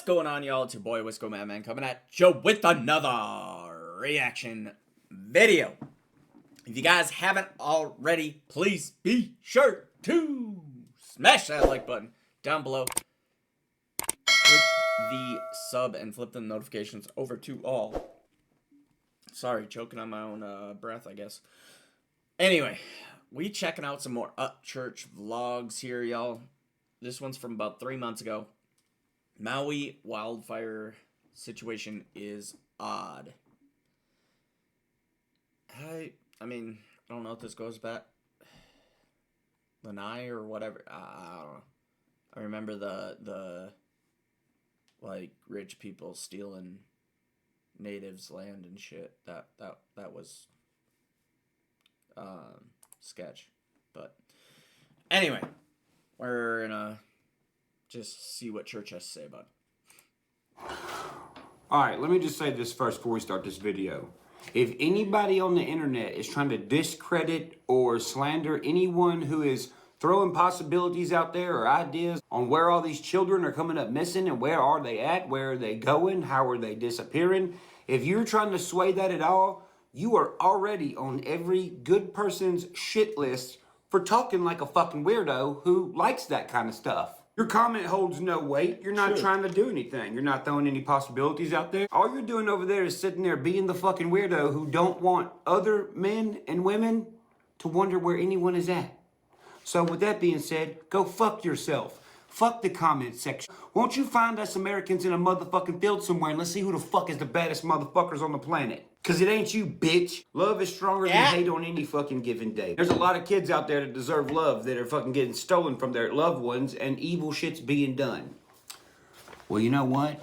going on, y'all? It's your boy, Wisco Madman, coming at you with another reaction video. If you guys haven't already, please be sure to smash that like button down below. Click the sub and flip the notifications over to all. Sorry, choking on my own breath, I guess. Anyway, we checking out some more Upchurch vlogs here, y'all. This one's from about 3 months ago. Maui wildfire situation is odd. I mean, I don't know if this goes back Lanai or whatever. I don't know. I remember the like rich people stealing natives' land and shit. That was sketch. But anyway, we're gonna just see what church has to say about it. Alright, let me just say this first before we start this video. If anybody on the internet is trying to discredit or slander anyone who is throwing possibilities out there or ideas on where all these children are coming up missing and where are they at, where are they going, how are they disappearing, if you're trying to sway that at all, you are already on every good person's shit list for talking like a fucking weirdo who likes that kind of stuff. Your comment holds no weight. You're not trying to do anything. You're not throwing any possibilities out there. All you're doing over there is sitting there being the fucking weirdo who don't want other men and women to wonder where anyone is at. So with that being said, go fuck yourself. Fuck the comment section. Won't you find us Americans in a motherfucking field somewhere and let's see who the fuck is the baddest motherfuckers on the planet. Cause it ain't you, bitch. Love is stronger than hate on any fucking given day. There's a lot of kids out there that deserve love that are fucking getting stolen from their loved ones and evil shit's being done. Well, you know what?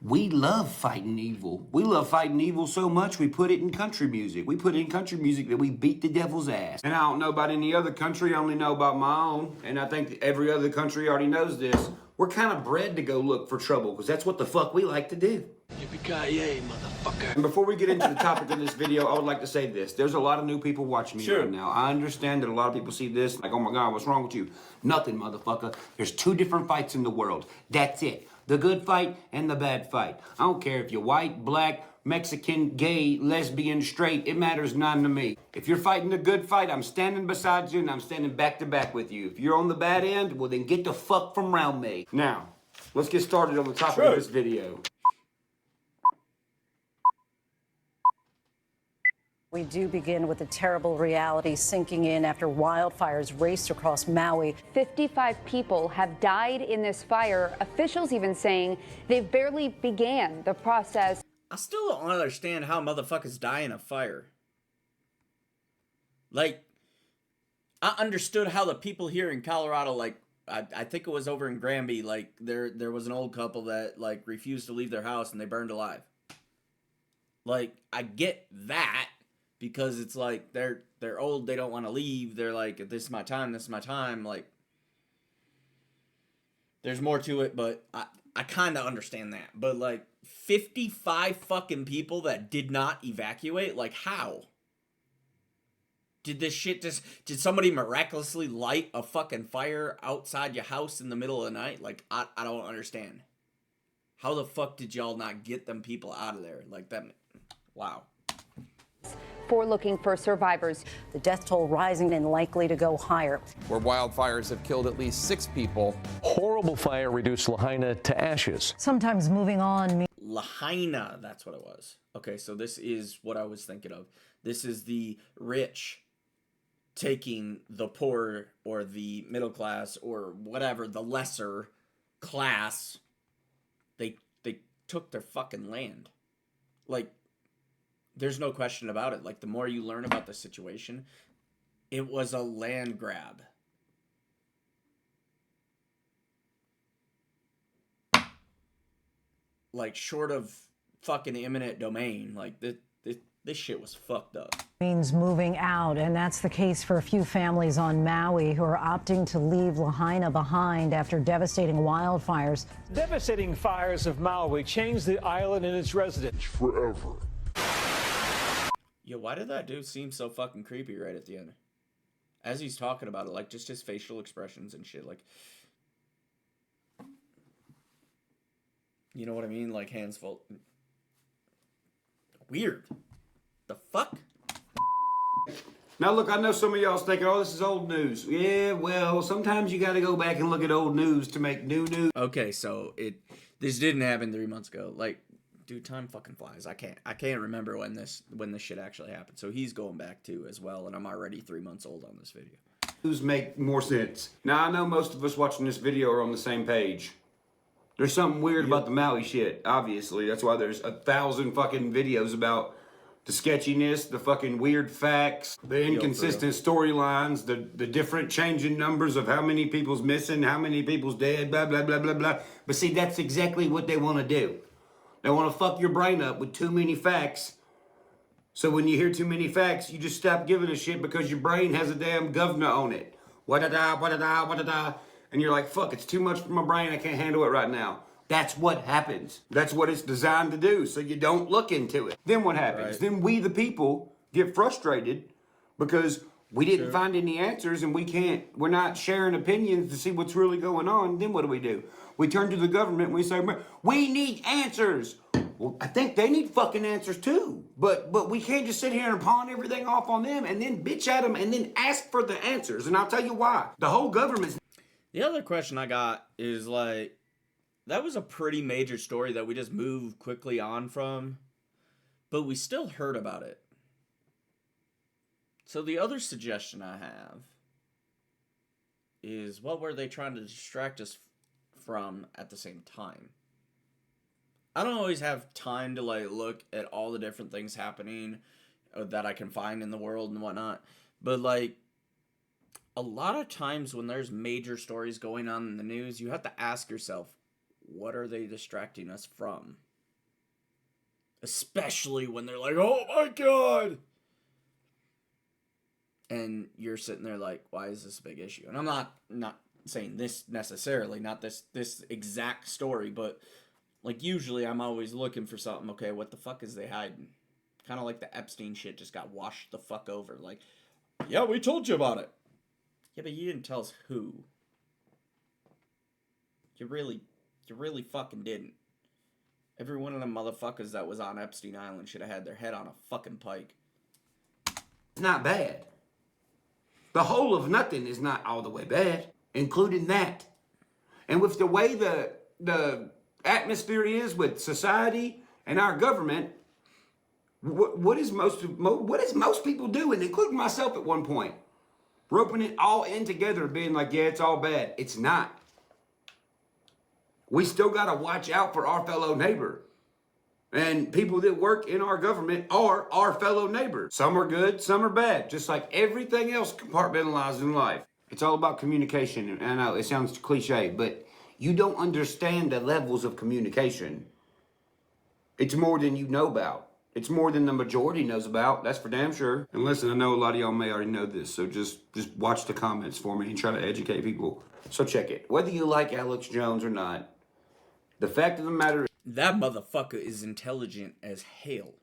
We love fighting evil. We love fighting evil so much we put it in country music. We put it in country music that we beat the devil's ass. And I don't know about any other country, I only know about my own. And I think every other country already knows this. We're kind of bred to go look for trouble because that's what the fuck we like to do. Yippee-ki-yay, motherfucker. And before we get into the topic of this video, I would like to say this. There's a lot of new people watching me right now. I understand that a lot of people see this like, oh my God, what's wrong with you? Nothing, motherfucker. There's two different fights in the world. That's it. The good fight and the bad fight. I don't care if you're white, black, Mexican, gay, lesbian, straight. It matters none to me. If you're fighting the good fight, I'm standing beside you and I'm standing back to back with you. If you're on the bad end, well then get the fuck from around me. Now, let's get started on the topic of this video. We do begin with a terrible reality sinking in after wildfires raced across Maui. 55 people have died in this fire. Officials even saying they've barely began the process. I still don't understand how motherfuckers die in a fire. Like, I understood how the people here in Colorado, like, I think it was over in Granby, like, there was an old couple that, like, refused to leave their house and they burned alive. Like, I get that. Because it's like, they're old, they don't want to leave, they're like, this is my time, like, there's more to it, but I kind of understand that, but, like, 55 fucking people that did not evacuate, like, how? Did this shit did somebody miraculously light a fucking fire outside your house in the middle of the night? Like, I don't understand. How the fuck did y'all not get them people out of there? Like, that, wow. For looking for survivors. The death toll rising and likely to go higher. Where wildfires have killed at least 6 people. Horrible fire reduced Lahaina to ashes. Sometimes moving on. Lahaina, that's what it was. Okay, so this is what I was thinking of. This is the rich taking the poor or the middle class or whatever, the lesser class. They took their fucking land. Like, there's no question about it. Like, the more you learn about the situation, it was a land grab. Like, short of fucking eminent domain, like, this shit was fucked up. Means moving out, and that's the case for a few families on Maui who are opting to leave Lahaina behind after devastating wildfires. Devastating fires of Maui changed the island and its residents forever. Yo, why did that dude seem so fucking creepy right at the end? As he's talking about it, like, just his facial expressions and shit, like... You know what I mean? Like hands full. Weird. The fuck? Now look, I know some of y'all's thinking, oh, this is old news. Yeah, well, sometimes you gotta go back and look at old news to make new news. Okay, so this didn't happen 3 months ago. Like, dude, time fucking flies. I can't remember when this shit actually happened. So he's going back too as well, and I'm already 3 months old on this video. News make more sense. Now I know most of us watching this video are on the same page. There's something weird about the Maui shit, obviously. That's why there's 1,000 fucking videos about the sketchiness, the fucking weird facts, the inconsistent storylines, the different changing numbers of how many people's missing, how many people's dead, blah, blah, blah, blah, blah. But see, that's exactly what they want to do. They want to fuck your brain up with too many facts. So when you hear too many facts, you just stop giving a shit because your brain has a damn governor on it. Wa-da-da, wa-da-da, wa-da-da. And you're like, fuck, it's too much for my brain, I can't handle it right now. That's what happens. That's what it's designed to do, so you don't look into it. Then what happens? Right. Then we, the people, get frustrated because we didn't find any answers and we're not sharing opinions to see what's really going on. Then what do? We turn to the government and we say, we need answers. Well, I think they need fucking answers too. But we can't just sit here and pawn everything off on them and then bitch at them and then ask for the answers. And I'll tell you why. The whole government's... The other question I got is like, that was a pretty major story that we just moved quickly on from, but we still heard about it. So the other suggestion I have is, what were they trying to distract us from at the same time? I don't always have time to like look at all the different things happening that I can find in the world and whatnot, but like, a lot of times when there's major stories going on in the news, you have to ask yourself, what are they distracting us from? Especially when they're like, oh my God! And you're sitting there like, why is this a big issue? And I'm not saying this necessarily, not this exact story, but like usually I'm always looking for something, okay, what the fuck is they hiding? Kind of like the Epstein shit just got washed the fuck over. Like, yeah, we told you about it. Yeah, but you didn't tell us who. You really fucking didn't. Every one of them motherfuckers that was on Epstein Island should have had their head on a fucking pike. It's not bad. The whole of nothing is not all the way bad, including that. And with the way the atmosphere is with society and our government, what is most people doing, including myself at one point? Roping it all in together, being like, yeah, it's all bad. It's not. We still got to watch out for our fellow neighbor. And people that work in our government are our fellow neighbors. Some are good, some are bad. Just like everything else compartmentalized in life. It's all about communication. And I know it sounds cliche, but you don't understand the levels of communication. It's more than you know about. It's more than the majority knows about. That's for damn sure. And listen, I know a lot of y'all may already know this, so just watch the comments for me and try to educate people. So check it. Whether you like Alex Jones or not, the fact of the matter is... That motherfucker is intelligent as hell.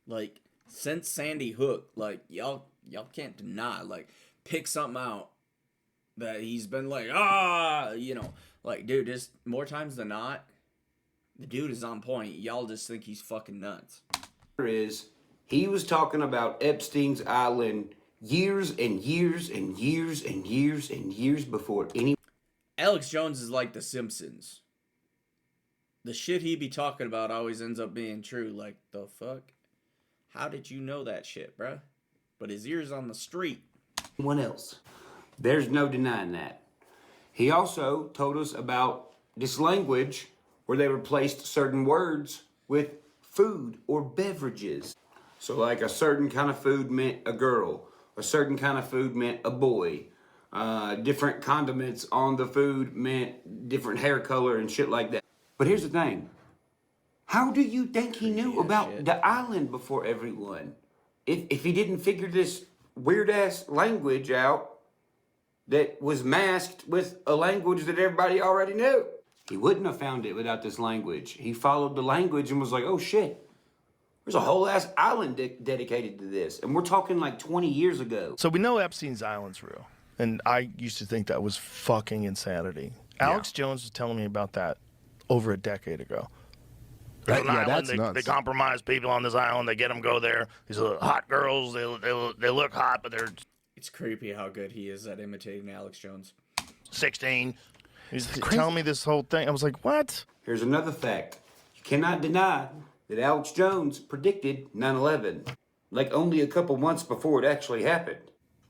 Like, since Sandy Hook, like, y'all can't deny, like, pick something out that he's been like, you know, like, dude, just more times than not, the dude is on point. Y'all just think he's fucking nuts. He was talking about Epstein's Island years and years and years and years and years before any... Alex Jones is like The Simpsons. The shit he be talking about always ends up being true. Like, the fuck? How did you know that shit, bruh? But his ear's on the street. Anyone else. There's no denying that. He also told us about this language where they replaced certain words with food or beverages. So like a certain kind of food meant a girl. A certain kind of food meant a boy. Different condiments on the food meant different hair color and shit like that. But here's the thing. How do you think he knew about the island before everyone? If he didn't figure this weird-ass language out that was masked with a language that everybody already knew. He wouldn't have found it without this language. He followed the language and was like, oh shit, there's a whole ass island dedicated to this. And we're talking like 20 years ago. So we know Epstein's Island's real. And I used to think that was fucking insanity. Alex Jones was telling me about that over a decade ago. There's That- an yeah, island, that's they, nuts. they compromise people on this island. They get them go there. These are hot girls. They look hot, but they're It's creepy how good he is at imitating Alex Jones. 16. He's telling me this whole thing. I was like, what? Here's another fact. You cannot deny that Alex Jones predicted 9/11, like only a couple months before it actually happened.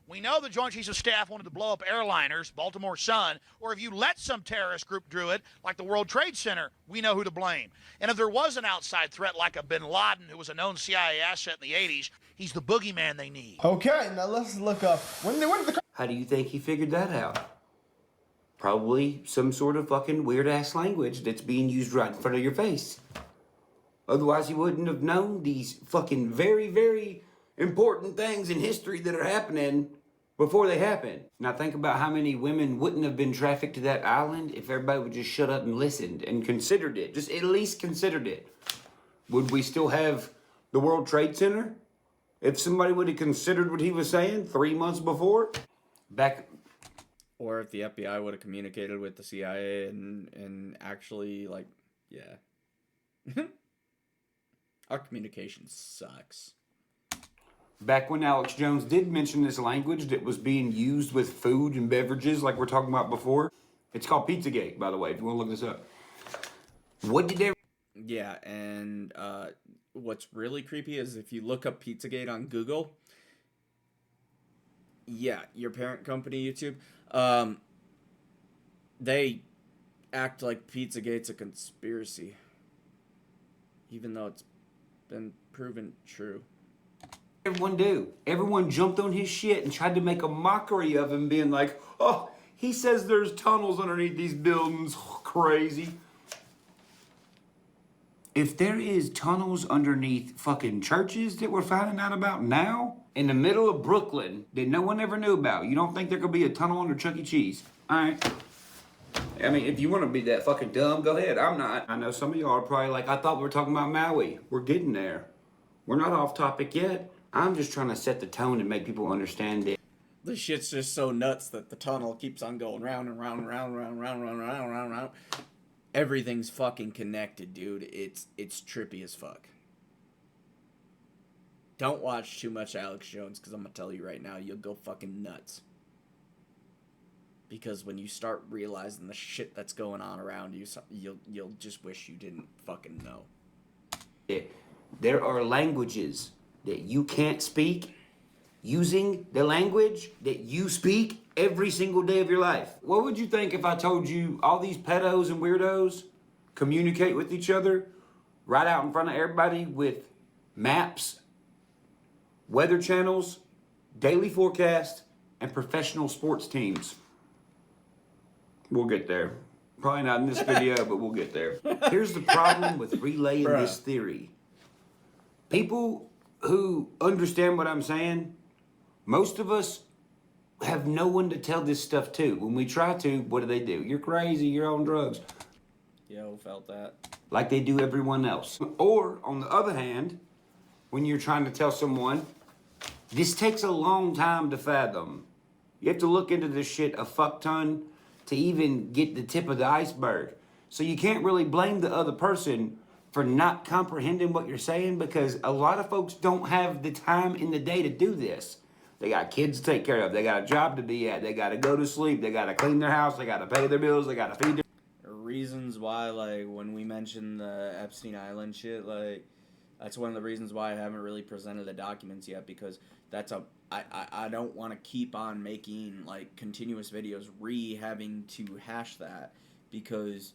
We know the Joint Chiefs of Staff wanted to blow up airliners, Baltimore Sun, or if you let some terrorist group do it, like the World Trade Center, we know who to blame. And if there was an outside threat like a bin Laden, who was a known CIA asset in the 80s, he's the boogeyman they need. Okay, now let's look up. When did the How do you think he figured that out? Probably some sort of fucking weird-ass language that's being used right in front of your face. Otherwise, he wouldn't have known these fucking very, very important things in history that are happening before they happen. Now think about how many women wouldn't have been trafficked to that island if everybody would just shut up and listened and considered it. Just at least considered it. Would we still have the World Trade Center if somebody would have considered what he was saying 3 months before? Or if the FBI would have communicated with the CIA and actually, like, yeah. Our communication sucks. Back when Alex Jones did mention this language that was being used with food and beverages like we're talking about before. It's called Pizzagate, by the way, if you want to look this up. What did they... Yeah, and what's really creepy is if you look up Pizzagate on Google, yeah, your parent company, YouTube, they act like Pizzagate's a conspiracy, even though it's been proven true. Everyone do. Everyone jumped on his shit and tried to make a mockery of him, being like, oh, he says there's tunnels underneath these buildings. Crazy. If there is tunnels underneath fucking churches that we're finding out about now, in the middle of Brooklyn, that no one ever knew about, you don't think there could be a tunnel under Chuck E. Cheese? Alright. I mean, if you want to be that fucking dumb, go ahead. I'm not. I know some of y'all are probably like, I thought we were talking about Maui. We're getting there. We're not off topic yet. I'm just trying to set the tone and make people understand it. This shit's just so nuts that the tunnel keeps on going round and round and round and round and round and round and round and round and round. Everything's fucking connected, dude. It's trippy as fuck. Don't watch too much Alex Jones, because I'm gonna tell you right now, you'll go fucking nuts. Because when you start realizing the shit that's going on around you, you'll just wish you didn't fucking know. There are languages that you can't speak using the language that you speak every single day of your life. What would you think if I told you all these pedos and weirdos communicate with each other right out in front of everybody with maps, weather channels, daily forecast, and professional sports teams? We'll get there. Probably not in this video, but we'll get there. Here's the problem with relaying this theory. People who understand what I'm saying, most of us have no one to tell this stuff to. When we try to, what do? You're crazy, you're on drugs. Yo, felt that. Like they do everyone else. Or, on the other hand, when you're trying to tell someone, this takes a long time to fathom. You have to look into this shit a fuck ton to even get the tip of the iceberg. So you can't really blame the other person for not comprehending what you're saying, because a lot of folks don't have the time in the day to do this. They got kids to take care of. They got a job to be at. They got to go to sleep. They got to clean their house. They got to pay their bills. They got to feed their... Reasons why, like, when we mentioned the Epstein Island shit, like, that's one of the reasons why I haven't really presented the documents yet, because that's I don't want to keep on making, like, continuous videos having to hash that, because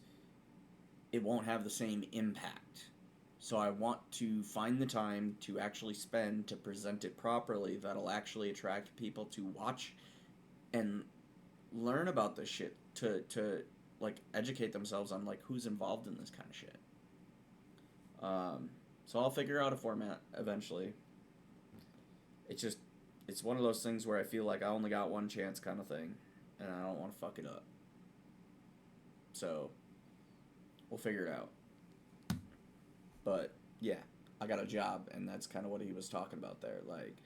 it won't have the same impact. So I want to find the time to actually spend to present it properly that'll actually attract people to watch and learn about this shit, to like educate themselves on like who's involved in this kind of shit. So I'll figure out a format eventually. It's one of those things where I feel like I only got one chance kind of thing, and I don't want to fuck it up. So we'll figure it out. But yeah, I got a job, and that's kind of what he was talking about there. Like,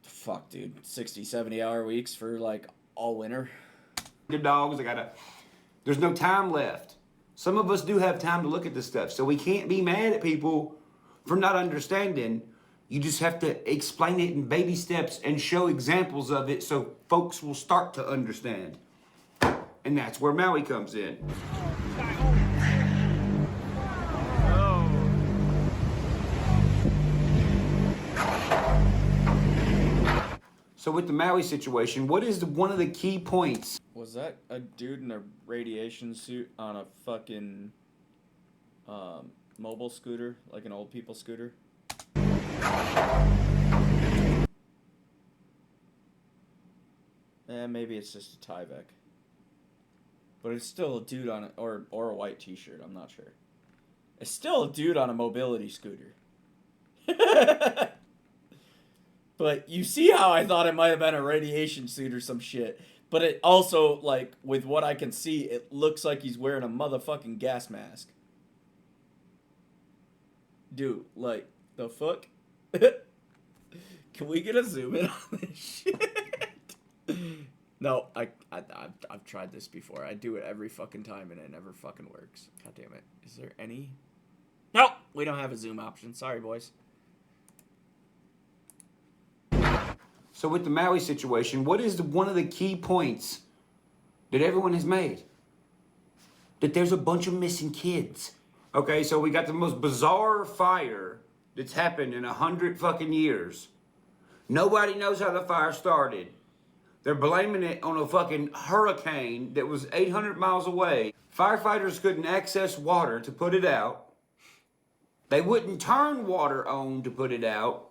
fuck, dude, 60, 70 hour weeks for like all winter. Their dogs, they gotta There's no time left. Some of us do have time to look at this stuff, so we can't be mad at people for not understanding. You just have to explain it in baby steps and show examples of it so folks will start to understand. And that's where Maui comes in. So with the Maui situation, what is one of the key points? Was that a dude in a radiation suit on a fucking mobile scooter, like an old people scooter? Maybe it's just a Tyvek. But it's still a dude on or a white t-shirt, I'm not sure. It's still a dude on a mobility scooter. But you see how I thought it might have been a radiation suit or some shit. But it also, like, with what I can see, it looks like he's wearing a motherfucking gas mask. Dude, like, the fuck? Can we get a zoom in on this shit? No, I've tried this before. I do it every fucking time and it never fucking works. God damn it. Is there any? Nope, we don't have a zoom option. Sorry, boys. So with the Maui situation, what is one of the key points that everyone has made? That there's a bunch of missing kids. Okay, so we got the most bizarre fire that's happened in 100 fucking years. Nobody knows how the fire started. They're blaming it on a fucking hurricane that was 800 miles away. Firefighters couldn't access water to put it out. They wouldn't turn water on to put it out.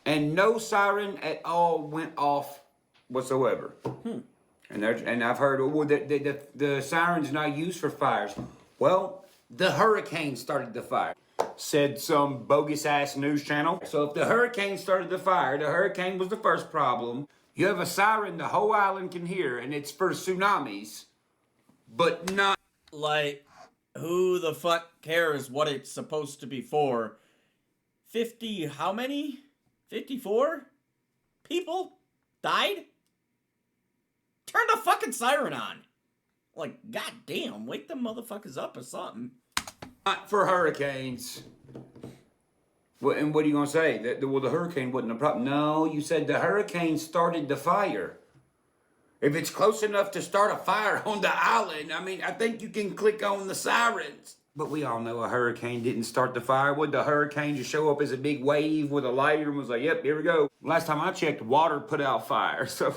And no siren at all went off whatsoever. And I've heard, well, the siren's not used for fires. Well, the hurricane started the fire, said some bogus-ass news channel. So if the hurricane started the fire, the hurricane was the first problem. You have a siren the whole island can hear, and it's for tsunamis, but not... Like, who the fuck cares what it's supposed to be for? 50, how many? 54 people died? Turn the fucking siren on. Like, goddamn, wake the motherfuckers up or something. Not for hurricanes. Well, and what are you going to say? Well, the hurricane wasn't a problem. No, you said the hurricane started the fire. If it's close enough to start a fire on the island, I mean, I think you can click on the sirens. But we all know a hurricane didn't start the fire. Would the hurricane just show up as a big wave with a lighter and was like, yep, here we go. Last time I checked, water put out fire. So,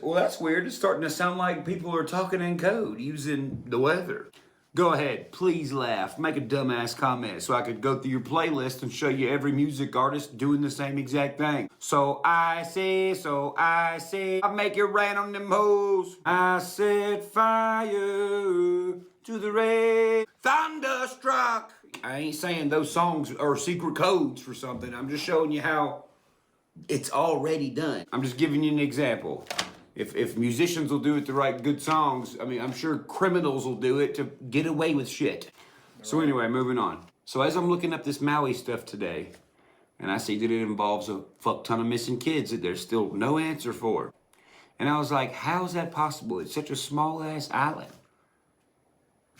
well, that's weird. It's starting to sound like people are talking in code using the weather. Go ahead, please laugh. Make a dumbass comment so I could go through your playlist and show you every music artist doing the same exact thing. So I say, I make it rain on them hoes. I set fire to the red, thunderstruck. I ain't saying those songs are secret codes for something. I'm just showing you how it's already done. I'm just giving you an example. If musicians will do it to write good songs, I mean, I'm sure criminals will do it to get away with shit. So anyway, moving on. So as I'm looking up this Maui stuff today, and I see that it involves a fuck ton of missing kids that there's still no answer for. And I was like, how is that possible? It's such a small-ass island.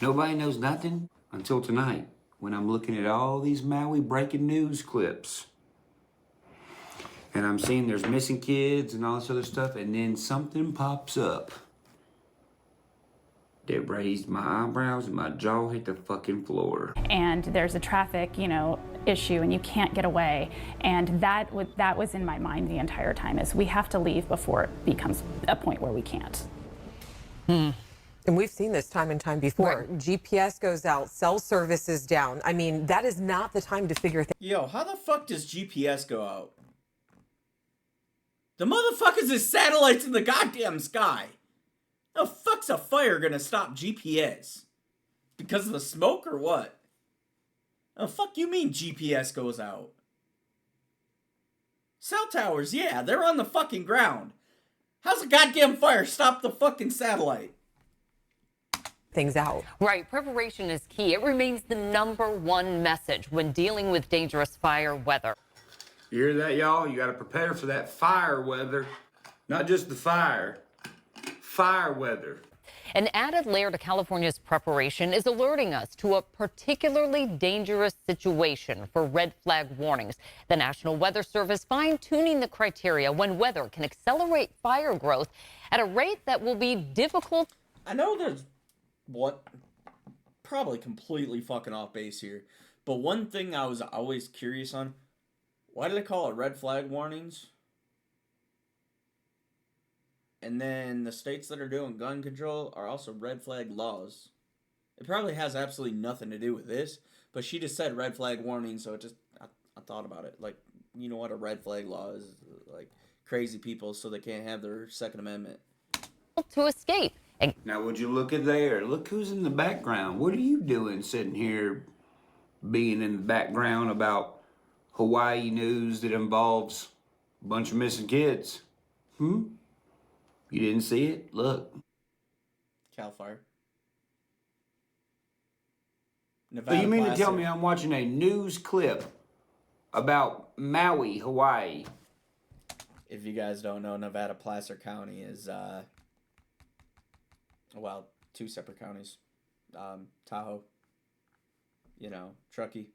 Nobody knows nothing until tonight, when I'm looking at all these Maui breaking news clips. And I'm seeing there's missing kids and all this other stuff, and then something pops up that raised my eyebrows and my jaw hit the fucking floor. And there's a traffic, issue, and you can't get away. And that was in my mind the entire time, is we have to leave before it becomes a point where we can't. And we've seen this time and time before. Right. GPS goes out, cell service is down. I mean, that is not the time to figure things. Yo, how the fuck does GPS go out? The motherfuckers is satellites in the goddamn sky. How the fuck's a fire gonna stop GPS? Because of the smoke or what? The fuck you mean GPS goes out? Cell towers, yeah, they're on the fucking ground. How's a goddamn fire stop the fucking satellite? Things out. Right, preparation is key. It remains the #1 message when dealing with dangerous fire weather. You hear that, y'all? You got to prepare for that fire weather. Not just the fire weather. An added layer to California's preparation is alerting us to a particularly dangerous situation for red flag warnings. The National Weather Service fine-tuning the criteria when weather can accelerate fire growth at a rate that will be difficult. I know there's probably completely fucking off base here, but one thing I was always curious on, why do they call it red flag warnings? And then the states that are doing gun control are also red flag laws. It probably has absolutely nothing to do with this, but she just said red flag warning, so it just, I thought about it. Like, you know what a red flag law is? Like, crazy people so they can't have their Second Amendment. To escape. And now, would you look at there? Look who's in the background. What are you doing sitting here being in the background about Hawaii news that involves a bunch of missing kids? You didn't see it? Look. Cal Fire. So you mean to tell me I'm watching a news clip about Maui, Hawaii? If you guys don't know, Nevada Placer County is, well, two separate counties. Tahoe, Truckee.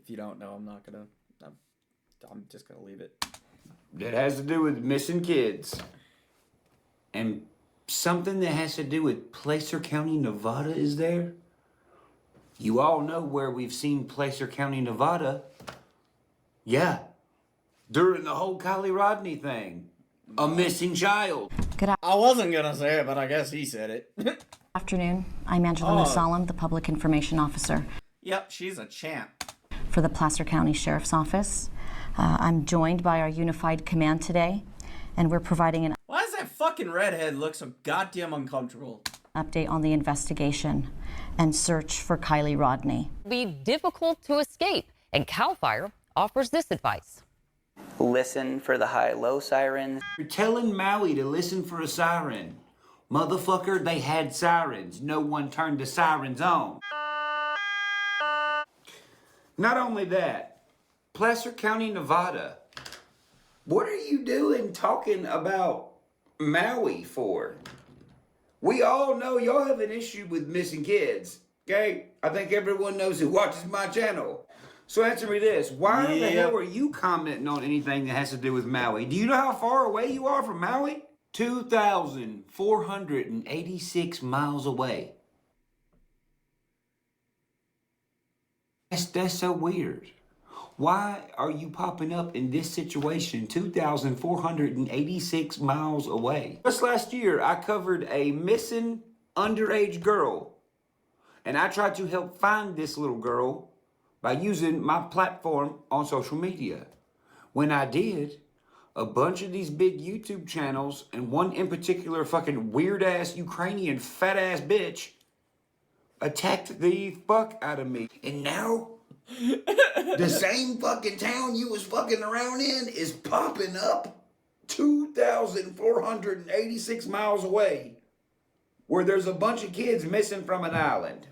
If you don't know, I'm just gonna leave it. That has to do with missing kids. And something that has to do with Placer County, Nevada is there? You all know where we've seen Placer County, Nevada. Yeah. During the whole Kylie Rodney thing. A missing child. I wasn't gonna say it, but I guess he said it. Afternoon. I'm Angela Musalam, the Public Information Officer. Yep, she's a champ. For the Placer County Sheriff's Office. I'm joined by our unified command today, and we're providing an Why does that fucking redhead look so goddamn uncomfortable? update on the investigation and search for Kylie Rodney. Be difficult to escape, and CAL FIRE offers this advice. Listen for the high-low sirens. You're telling Maui to listen for a siren. Motherfucker, they had sirens. No one turned the sirens on. Not only that, Placer County, Nevada. What are you doing talking about Maui for? We all know y'all have an issue with missing kids, okay? I think everyone knows who watches my channel. So answer me this, why the hell are you commenting on anything that has to do with Maui? Do you know how far away you are from Maui? 2,486 miles away. That's so weird. Why are you popping up in this situation 2,486 miles away? Just last year, I covered a missing underage girl. And I tried to help find this little girl by using my platform on social media. When I did, a bunch of these big YouTube channels, and one in particular fucking weird-ass Ukrainian fat-ass bitch, attacked the fuck out of me. And now, the same fucking town you was fucking around in is popping up 2,486 miles away, where there's a bunch of kids missing from an island.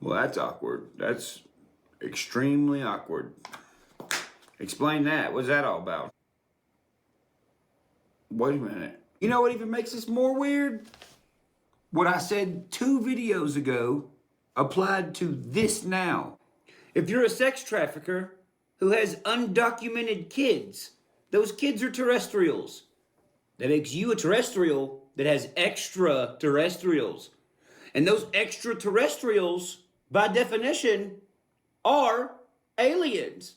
Well, that's awkward. That's extremely awkward. Explain that. What's that all about? Wait a minute. You know what even makes this more weird? What I said 2 videos ago applied to this now. If you're a sex trafficker who has undocumented kids, those kids are terrestrials. That makes you a terrestrial that has extraterrestrials. And those extraterrestrials, by definition, are aliens.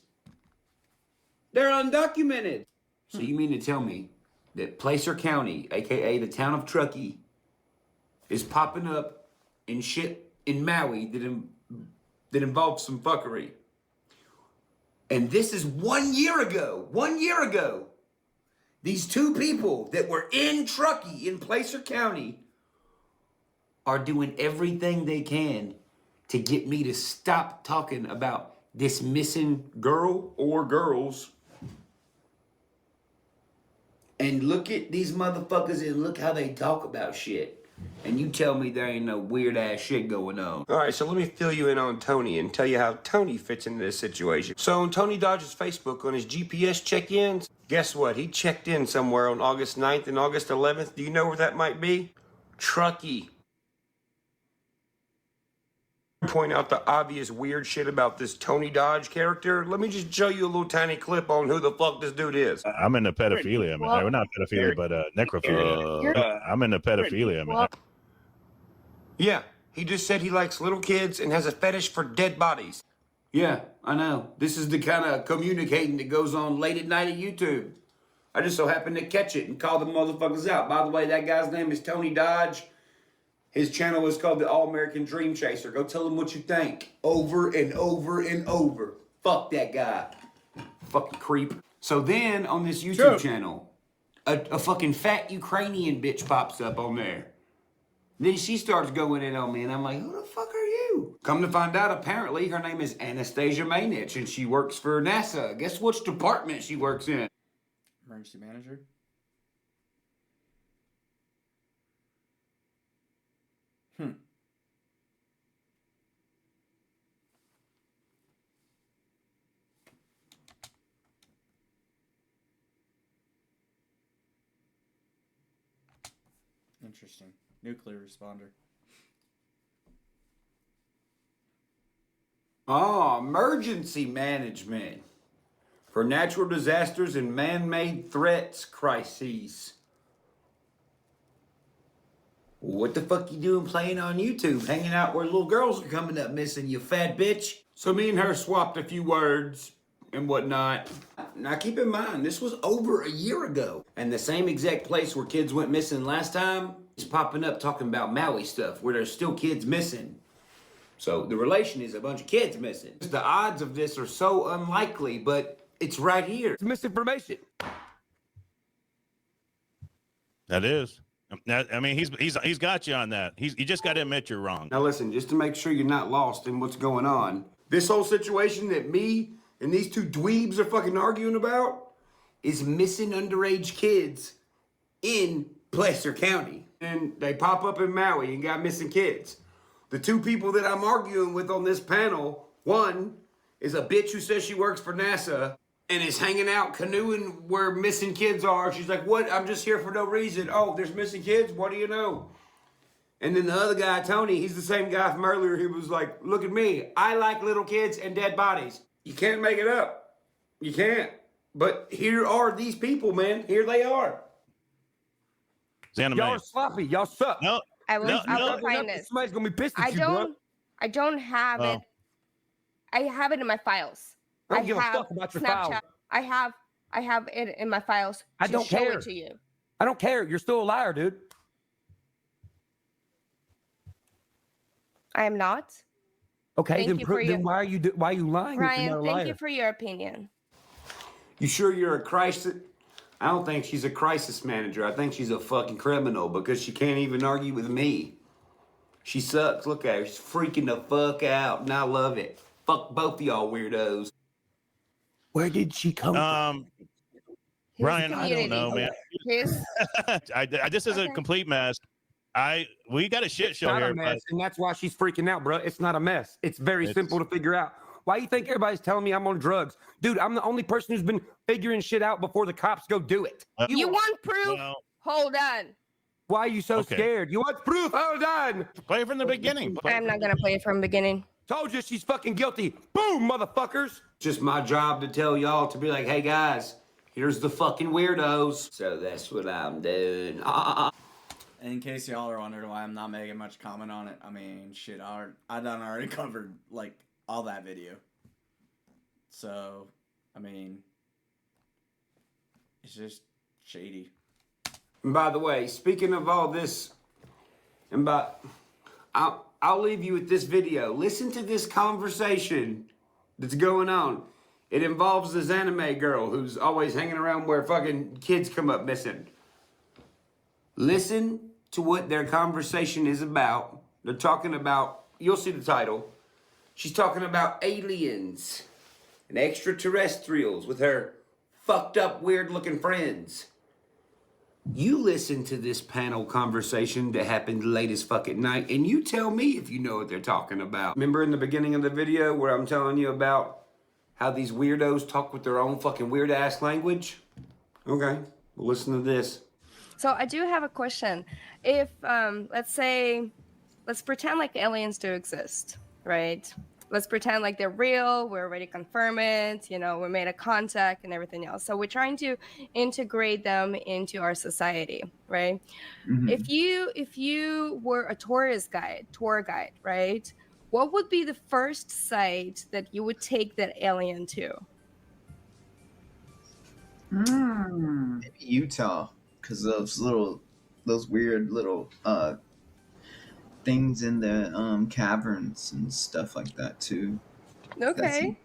They're undocumented. So you mean to tell me that Placer County, aka the town of Truckee, is popping up in shit in Maui that involves some fuckery? And this is 1 year ago. 1 year ago. These 2 people that were in Truckee, in Placer County, are doing everything they can to get me to stop talking about this missing girl or girls. And look at these motherfuckers and look how they talk about shit. And you tell me there ain't no weird-ass shit going on. All right, so let me fill you in on Tony and tell you how Tony fits into this situation. So on Tony Dodge's Facebook, on his GPS check-ins, guess what? He checked in somewhere on August 9th and August 11th. Do you know where that might be? Truckee. Point out the obvious weird shit about this Tony Dodge character. Let me just show you a little tiny clip on who the fuck this dude is. I'm into pedophilia, man. We're not pedophilia, but necrophilia. I'm into pedophilia, man. Yeah, he just said he likes little kids and has a fetish for dead bodies. Yeah, I know. This is the kind of communicating that goes on late at night at YouTube. I just so happened to catch it and call the motherfuckers out. By the way, that guy's name is Tony Dodge. His channel is called the All-American Dream Chaser. Go tell him what you think. Over and over and over. Fuck that guy. Fucking creep. So then, on this YouTube channel, a fucking fat Ukrainian bitch pops up on there. Then she starts going in on me, and I'm like, who the fuck are you? Come to find out, apparently, her name is Anastasia Mainich, and she works for NASA. Guess which department she works in? Emergency manager? Interesting. Nuclear responder. Oh, emergency management for natural disasters and man-made threats crises. What the fuck you doing playing on YouTube, hanging out where little girls are coming up missing, you fat bitch? So me and her swapped a few words and whatnot. Now keep in mind, this was over a year ago. And the same exact place where kids went missing last time is popping up talking about Maui stuff, where there's still kids missing. So the relation is a bunch of kids missing. The odds of this are so unlikely, but it's right here. It's misinformation. That is. I mean, he's got you on that. You just got to admit you're wrong. Now listen, just to make sure you're not lost in what's going on, this whole situation that me and these two dweebs are fucking arguing about is missing underage kids in Placer County. And they pop up in Maui and got missing kids. The two people that I'm arguing with on this panel, one is a bitch who says she works for NASA and is hanging out canoeing where missing kids are. She's like, what? I'm just here for no reason. Oh, there's missing kids? What do you know? And then the other guy, Tony, he's the same guy from earlier. He was like, look at me. I like little kids and dead bodies. You can't make it up. You can't. But here are these people, man. Here they are. Y'all are sloppy. Y'all suck. No. I will find this. Somebody's gonna be pissed at you, bro. I don't have it. I have it in my files. I don't give a fuck about your Snapchat. files. I have it in my files. I don't show care. it to you. I don't care. You're still a liar, dude. I am not. Okay, Thank you for your- then why are you lying? if you're not a Ryan, liar? thank you for your opinion. You sure you're a crisis? I don't think she's a crisis manager. I think she's a fucking criminal because she can't even argue with me. She sucks. Look at her. She's freaking the fuck out, and I love it. Fuck both of y'all weirdos. Where did she come from? Ryan, I don't know, man. This is a complete mess. We got a shit show here. Mess, and that's why she's freaking out, bro. It's not a mess. It's very simple to figure out. Why you think everybody's telling me I'm on drugs? Dude, I'm the only person who's been figuring shit out before the cops go do it. You want proof? Hold on. Why are you so scared? You want proof? Hold on. Play from the beginning. I'm not going to play it from the beginning. Told you she's fucking guilty. Boom, motherfuckers. Just my job to tell y'all to be like, hey, guys, here's the fucking weirdos. So that's what I'm doing. In case y'all are wondering why I'm not making much comment on it, I mean, shit, I done already covered, like, all that video. So, I mean, it's just shady. And by the way, speaking of all this, I'll leave you with this video. Listen to this conversation that's going on. It involves this anime girl who's always hanging around where fucking kids come up missing. Listen to what their conversation is about. They're talking about, you'll see the title. She's talking about aliens and extraterrestrials with her fucked up, weird looking friends. You listen to this panel conversation that happened late as fucking night, and you tell me if you know what they're talking about. Remember in the beginning of the video where I'm telling you about how these weirdos talk with their own fucking weird-ass language? Okay, well, listen to this. So I do have a question. If, let's pretend like aliens do exist, right? Let's pretend like they're real. We already confirmed it. You know, we made a contact and everything else. So we're trying to integrate them into our society, right? Mhm. If you were a tour guide, right? What would be the first site that you would take that alien to? Maybe Utah, because those weird little things in the caverns and stuff like that too. Okay.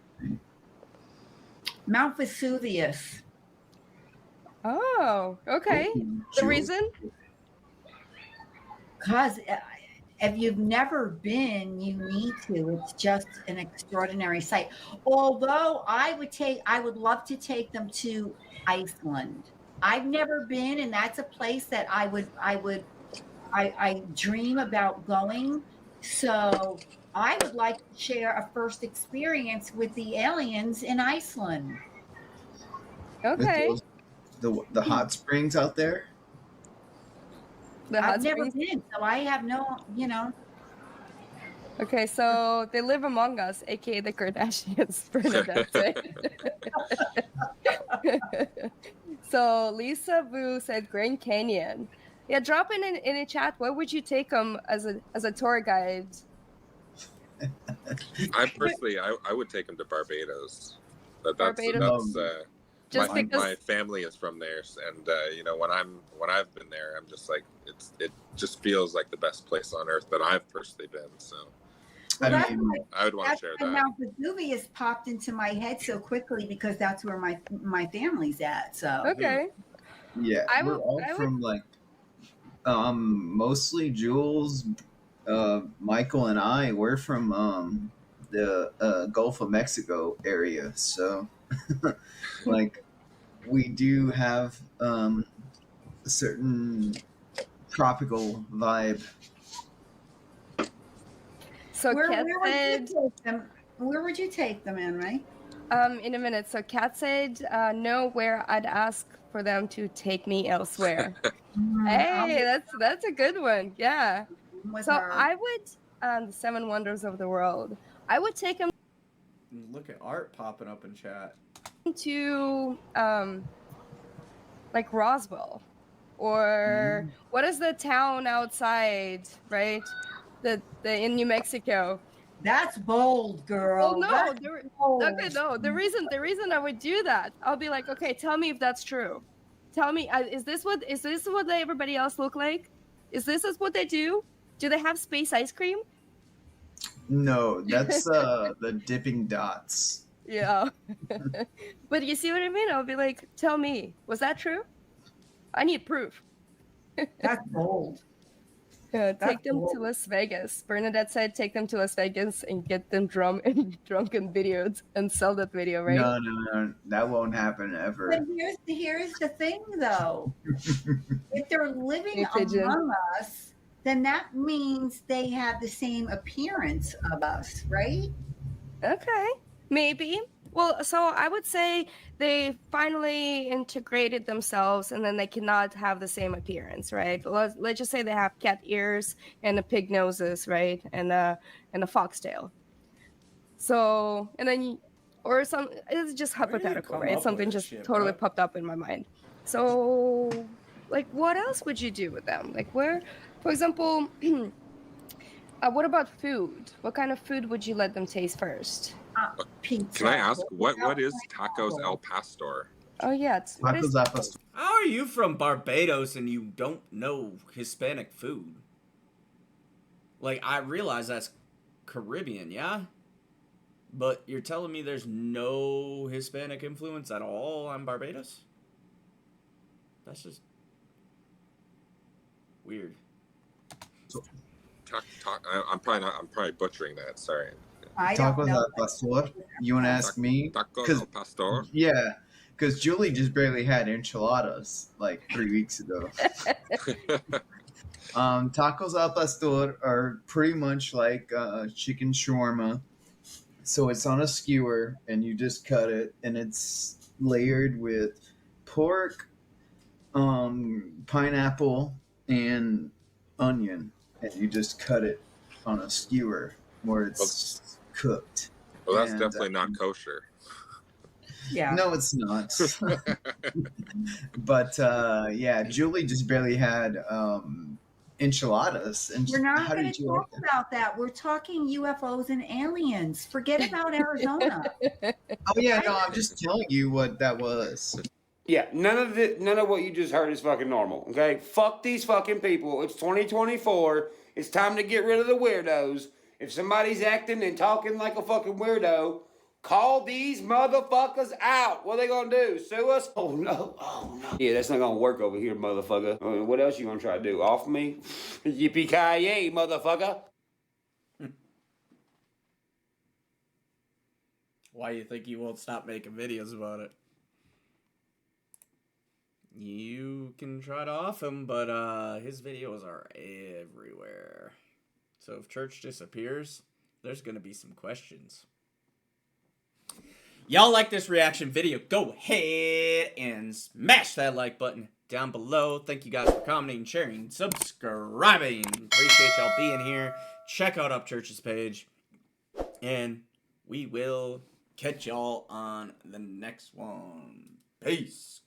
Mount Vesuvius. Oh, okay. The reason? Because if you've never been, you need to. It's just an extraordinary sight. Although I would love to take them to Iceland. I've never been, and that's a place that I dream about going. So I would like to share a first experience with the aliens in Iceland. Okay. The hot springs out there. I've never been, so I have no, Okay, so they live among us, aka the Kardashians. Bernadette said. So Lisa Vu said Grand Canyon. Yeah, drop in a chat. Where would you take them as a tour guide? I personally, I would take them to Barbados. Barbados? Just my because- family is from there, and when I've been there, I'm just like it just feels like the best place on earth that I've personally been. So I would want to share that. Mount Vesuvius popped into my head so quickly because that's where my family's at. So okay. Yeah, we're all from like mostly Jules, Michael, and I. We're from the Gulf of Mexico area, so like we do have a certain tropical vibe. So Kat said, where would you take them in, right? In a minute. So Kat said, know where I'd ask for them to take me elsewhere. Hey, that's a good one. Yeah. So I would, the 7 Wonders of the World. I would take them. Look at art popping up in chat. To like Roswell, or what is the town outside, right? The in New Mexico. That's bold, girl. Oh no, That's bold. okay, no. The reason I would do that, I'll be like, okay, tell me if that's true. Tell me, is this what everybody else look like? Is this what they do? Do they have space ice cream? No, that's the dipping dots. Yeah. But you see what I mean? I'll be like, tell me, was that true? I need proof. That's bold. Take them to Las Vegas. Bernadette said take them to Las Vegas and get them drunken videos and sell that video, right? No, that won't happen ever. But here's the thing, though. If they're living among us, then that means they have the same appearance of us, right? Okay, maybe. Well, so I would say they finally integrated themselves, and then they cannot have the same appearance, right? Let's just say they have cat ears and a pig noses, right, and a foxtail. So, and then, or some, it's just hypothetical, right? Something just totally popped up in my mind. So, like, what else would you do with them? Like, where, for example, what about food? What kind of food would you let them taste first? Pizza. Can I ask what is Tacos El Pastor? Oh yeah, How are you from Barbados and you don't know Hispanic food? Like, I realize that's Caribbean, yeah? But you're telling me there's no Hispanic influence at all on Barbados? That's just weird. I'm probably butchering that. Sorry. Tacos al pastor. You want to ask me? Tacos al pastor. Yeah, because Julie just barely had enchiladas like 3 weeks ago. Tacos al pastor are pretty much like chicken shawarma. So it's on a skewer, and you just cut it, and it's layered with pork, pineapple, and onion, and you just cut it on a skewer where it's cooked. Well, that's And, definitely not kosher. Yeah. No, it's not. But yeah, Julie just barely had enchiladas. And We're not how going did to you talk like about that. We're talking UFOs and aliens. Forget about Arizona. that? Oh yeah, no, I'm just telling you what that was. Yeah, none of what you just heard is fucking normal. Okay, fuck these fucking people. It's 2024. It's time to get rid of the weirdos. If somebody's acting and talking like a fucking weirdo, call these motherfuckers out. What are they gonna do? Sue us? Oh no. Yeah, that's not gonna work over here, motherfucker. What else you gonna try to do? Off me? Yippee-ki-yay, motherfucker. Why do you think he won't stop making videos about it? You can try to off him, but his videos are everywhere. So if Church disappears, there's gonna be some questions. Y'all like this reaction video, go ahead and smash that like button down below. Thank you guys for commenting, sharing, subscribing. Appreciate y'all being here. Check out Upchurch's page. And we will catch y'all on the next one. Peace.